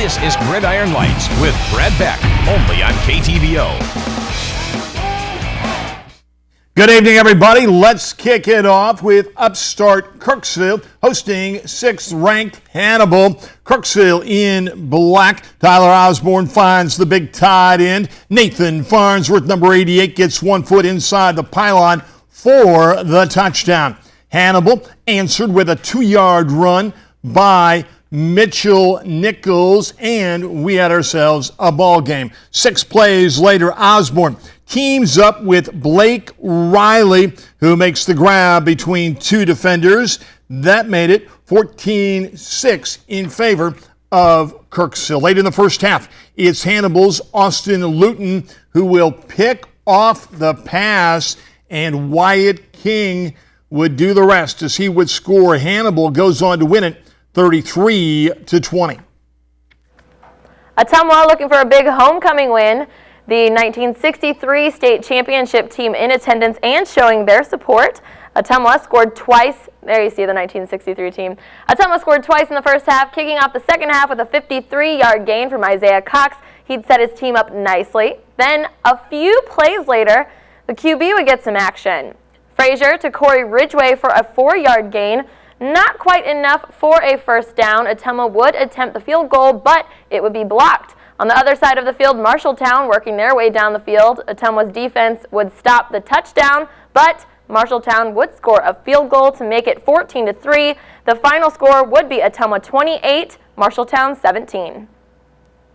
This is Gridiron Lights with Brad Beck, only on KTVO. Good evening, everybody. Let's kick it off with upstart Kirksville hosting 6th-ranked Hannibal. Kirksville in black. Tyler Osborne finds the big tight end. Nathan Farnsworth, number 88, gets 1 foot inside the pylon for the touchdown. Hannibal answered with a 2-yard run by Mitchell Nichols, and we had ourselves a ball game. 6 plays later, Osborne teams up with Blake Riley, who makes the grab between 2 defenders. That made it 14-6 in favor of Kirksville. Late in the first half, it's Hannibal's Austin Luton who will pick off the pass, and Wyatt King would do the rest as he would score. Hannibal goes on to win it 33-20. Ottumwa looking for a big homecoming win. The 1963 state championship team in attendance and showing their support. Ottumwa scored twice. There you see the 1963 team. Ottumwa scored twice in the first half, kicking off the second half with a 53-yard gain from Isaiah Cox. He'd set his team up nicely. Then a few plays later, the QB would get some action. Frazier to Corey Ridgway for a 4-yard gain. Not quite enough for a first down. Ottumwa would attempt the field goal, but it would be blocked. On the other side of the field, Marshalltown working their way down the field. Ottumwa's defense would stop the touchdown, but Marshalltown would score a field goal to make it 14-3. The final score would be Ottumwa 28, Marshalltown 17.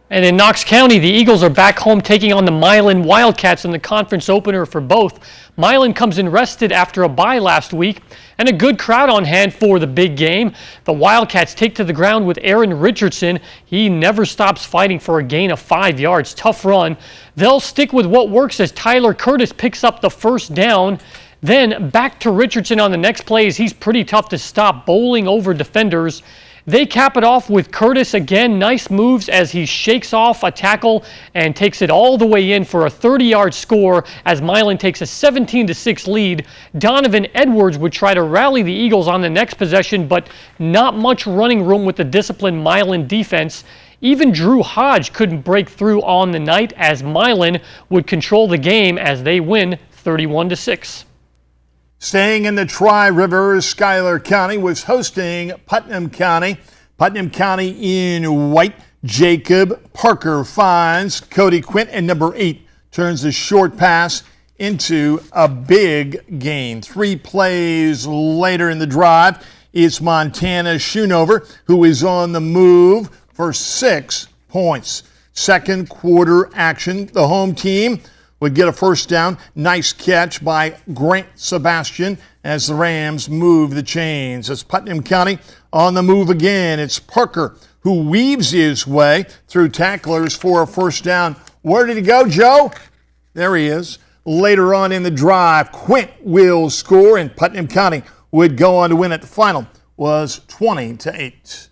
And in Knox County, the Eagles are back home taking on the Milan Wildcats in the conference opener for both. Milan comes in rested after a bye last week, and a good crowd on hand for the big game. The Wildcats take to the ground with Aaron Richardson. He never stops fighting for a gain of 5 yards. Tough run. They'll stick with what works as Tyler Curtis picks up the first down. Then back to Richardson on the next play as he's pretty tough to stop, bowling over defenders. They cap it off with Curtis again. Nice moves as he shakes off a tackle and takes it all the way in for a 30-yard score as Milan takes a 17-6 lead. Donovan Edwards would try to rally the Eagles on the next possession, but not much running room with the disciplined Milan defense. Even Drew Hodge couldn't break through on the night as Milan would control the game as they win 31-6. Staying in the Tri-Rivers, Schuyler County was hosting Putnam County. Putnam County in white. Jacob Parker finds Cody Quint, and number 8 turns a short pass into a big gain. 3 plays later in the drive, it's Montana Schoonover who is on the move for 6 points. Second quarter action, the home team would get a first down. Nice catch by Grant Sebastian as the Rams move the chains. It's Putnam County on the move again. It's Parker who weaves his way through tacklers for a first down. Where did he go, Joe? There he is. Later on in the drive, Quint will score, and Putnam County would go on to win it. The final was 20-8.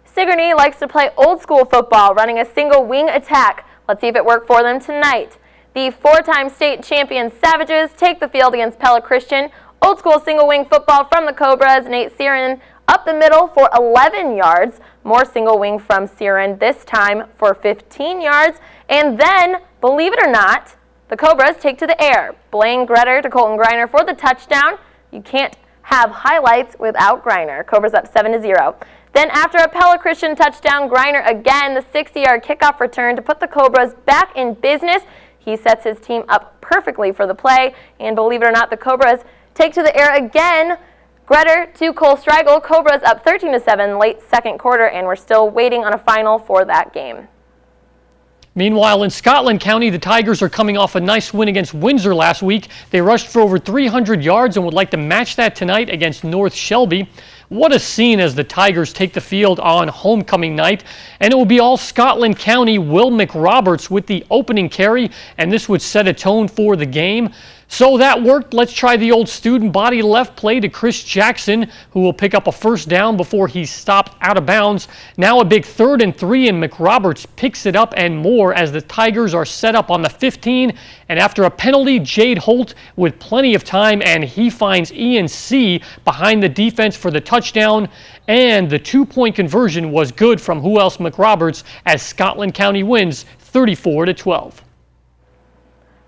Sigourney likes to play old school football, running a single wing attack. Let's see if it worked for them tonight. The 4-time state champion Savages take the field against Pella Christian. Old school single wing football from the Cobras. Nate Siren up the middle for 11 yards. More single wing from Siren, this time for 15 yards. And then, believe it or not, the Cobras take to the air. Blaine Gretter to Colton Griner for the touchdown. You can't have highlights without Griner. Cobras up 7-0. Then after a Pella Christian touchdown, Griner again, the 60-yard kickoff return to put the Cobras back in business. He sets his team up perfectly for the play, and believe it or not, the Cobras take to the air again. Gretter to Cole Strigel. Cobras up 13-7 late second quarter, and we're still waiting on a final for that game. Meanwhile, in Scotland County, the Tigers are coming off a nice win against Windsor last week. They rushed for over 300 yards and would like to match that tonight against North Shelby. What a scene as the Tigers take the field on homecoming night. And it will be all Scotland County. Will McRoberts with the opening carry, and this would set a tone for the game. So that worked. Let's try the old student body left play to Chris Jackson, who will pick up a first down before he's stopped out of bounds. Now a big 3rd and 3, and McRoberts picks it up and more as the Tigers are set up on the 15. And after a penalty, Jade Holt with plenty of time, and he finds Ian C. behind the defense for the touchdown. touchdown, and the 2-point conversion was good from Who Else McRoberts as Scotland County wins 34-12.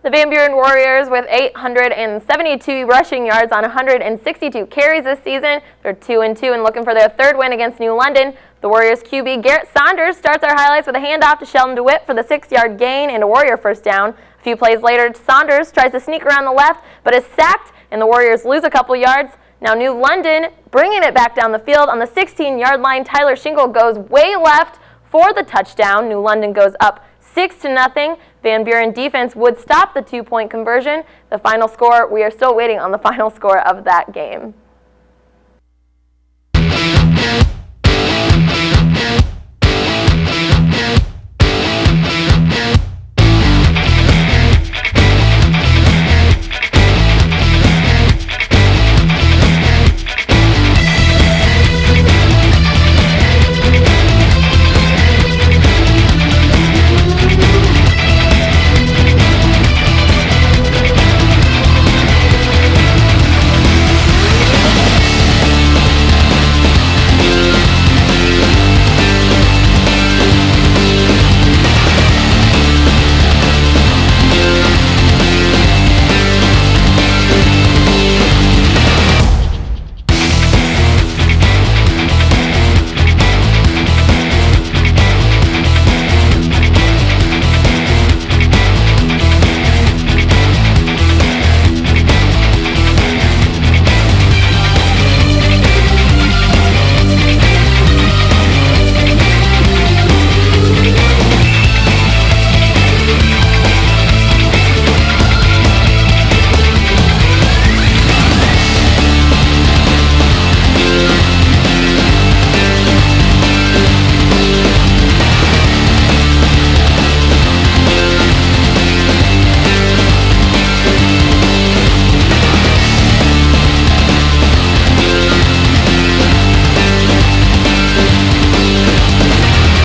The Van Buren Warriors with 872 rushing yards on 162 carries this season. They're 2-2 and looking for their third win against New London. The Warriors QB Garrett Saunders starts our highlights with a handoff to Sheldon DeWitt for the 6-yard gain and a Warrior first down. A few plays later, Saunders tries to sneak around the left, but is sacked, and the Warriors lose a couple yards. Now New London bringing it back down the field on the 16-yard line. Tyler Shingle goes way left for the touchdown. New London goes up 6-0. Van Buren defense would stop the 2-point conversion. The final score, we are still waiting on the final score of that game.